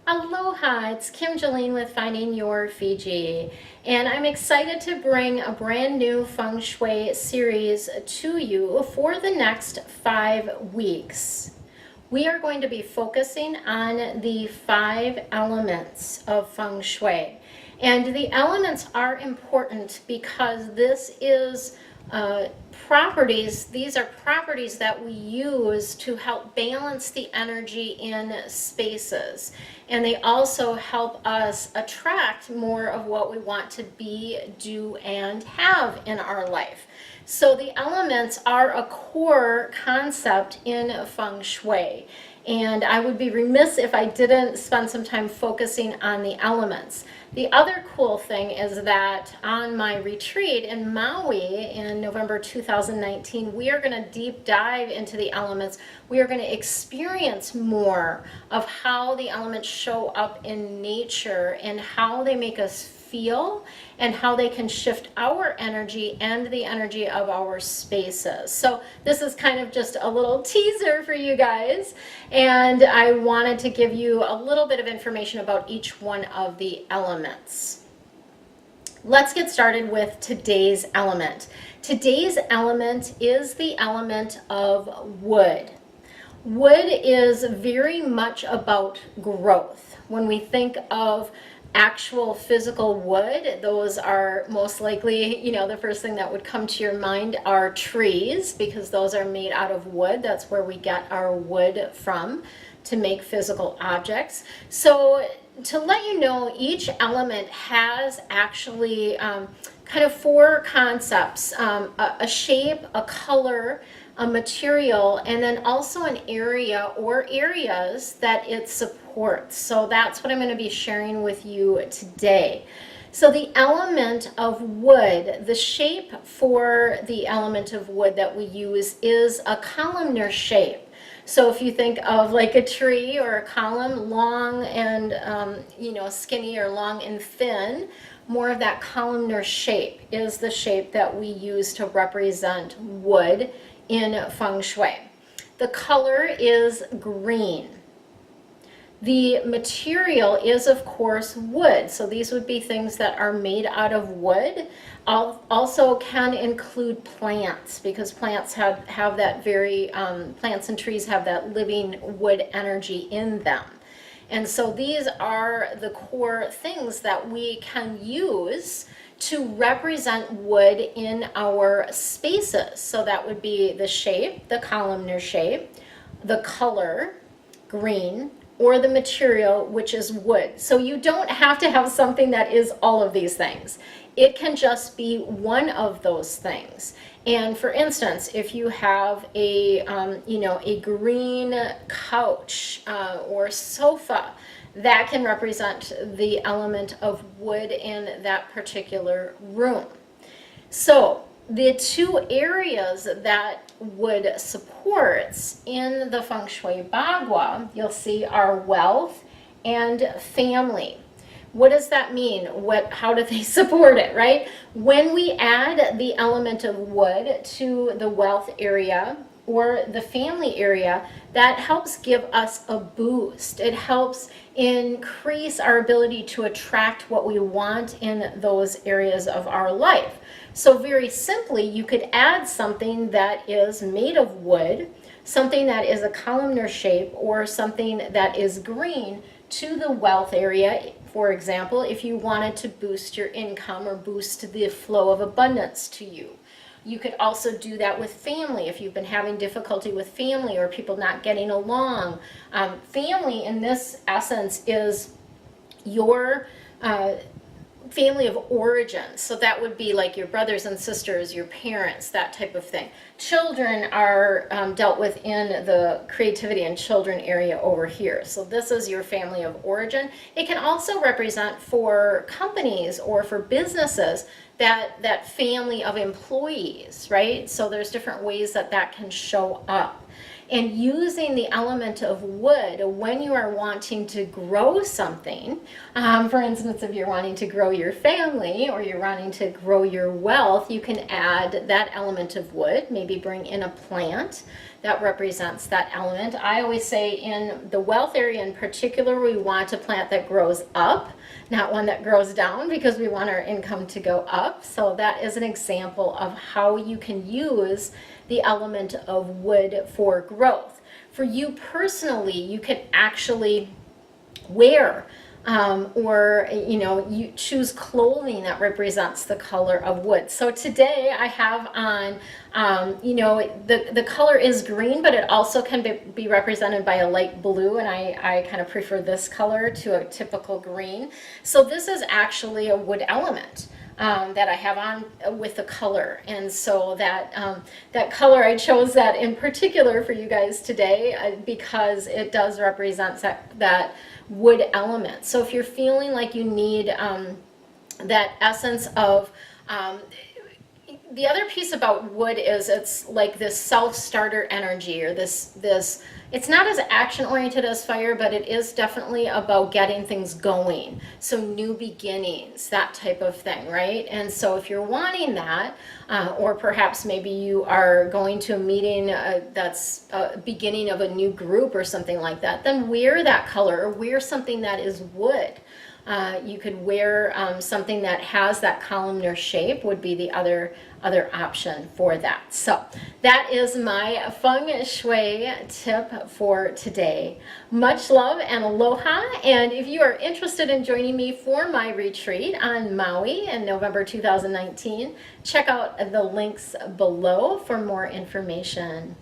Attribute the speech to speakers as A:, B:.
A: Aloha, it's Kim Jolene with Finding Your Fiji, and I'm excited to bring a brand new Feng Shui series to you for the next 5 weeks. We are going to be focusing on the 5 elements of Feng Shui. And the elements are important because this is these are properties that we use to help balance the energy in spaces. And they also help us attract more of what we want to be, do, and have in our life. So the elements are a core concept in Feng Shui. And I would be remiss if I didn't spend some time focusing on the elements. The other cool thing is that on my retreat in Maui in November 2019, we are going to deep dive into the elements. We are going to experience more of how the elements show up in nature and how they make us feel and how they can shift our energy and the energy of our spaces. So this is kind of just a little teaser for you guys, and I wanted to give you a little bit of information about each one of the elements. Let's get started with today's element. Today's element is the element of wood. Wood is very much about growth. When we think of actual physical wood, those are most likely, the first thing that would come to your mind are trees, because those are made out of wood. That's where we get our wood from to make physical objects. So to let you know, each element has actually kind of 4 concepts: a shape, a color, a material, and then also an area or areas that it supports. So that's what I'm going to be sharing with you today. So the element of wood, the shape for the element of wood that we use is a columnar shape. So if you think of like a tree or a column, long and skinny, or long and thin, more of that columnar shape is the shape that we use to represent wood in Feng Shui. The color is green. The material is, of course, wood. So these would be things that are made out of wood. Also can include plants, because plants have that very, plants and trees have that living wood energy in them. And so these are the core things that we can use to represent wood in our spaces. So that would be the shape, the columnar shape, the color, green, or the material, which is wood. So you don't have to have something that is all of these things. It can just be one of those things. And for instance, if you have a green couch or sofa, that can represent the element of wood in that particular room. So the 2 areas that wood supports in the Feng Shui bagua, you'll see, are wealth and family. What does that mean? How do they support it, right? When we add the element of wood to the wealth area or the family area, that helps give us a boost. It helps increase our ability to attract what we want in those areas of our life. So very simply, you could add something that is made of wood, something that is a columnar shape, or something that is green to the wealth area. For example, if you wanted to boost your income or boost the flow of abundance to you. You could also do that with family if you've been having difficulty with family or people not getting along. Family in this essence is your family of origin. So that would be like your brothers and sisters, your parents, that type of thing. Children are dealt with in the creativity and children area over here. So this is your family of origin. It can also represent for companies or for businesses that family of employees, right? So there's different ways that can show up. And using the element of wood when you are wanting to grow something, for instance, if you're wanting to grow your family or you're wanting to grow your wealth, you can add that element of wood, maybe bring in a plant that represents that element. I always say in the wealth area in particular, we want a plant that grows up, not one that grows down, because we want our income to go up. So that is an example of how you can use the element of wood for growth. For you personally, you can actually wear or you choose clothing that represents the color of wood. So today I have on the color is green, but it also can be represented by a light blue, and I kind of prefer this color to a typical green. So this is actually a wood element that I have on with the color, and so that color, I chose that in particular for you guys today because it does represent that wood element. So if you're feeling like you need that essence of the other piece about wood is it's like this self-starter energy, or this it's not as action oriented as fire, but it is definitely about getting things going. So new beginnings, that type of thing, right? And so if you're wanting that, or perhaps maybe you are going to a meeting that's a beginning of a new group or something like that, then wear that color, or wear something that is wood. You could wear something that has that columnar shape, would be the other option for that. So that is my Feng Shui tip for today. Much love and aloha. And if you are interested in joining me for my retreat on Maui in November 2019, check out the links below for more information.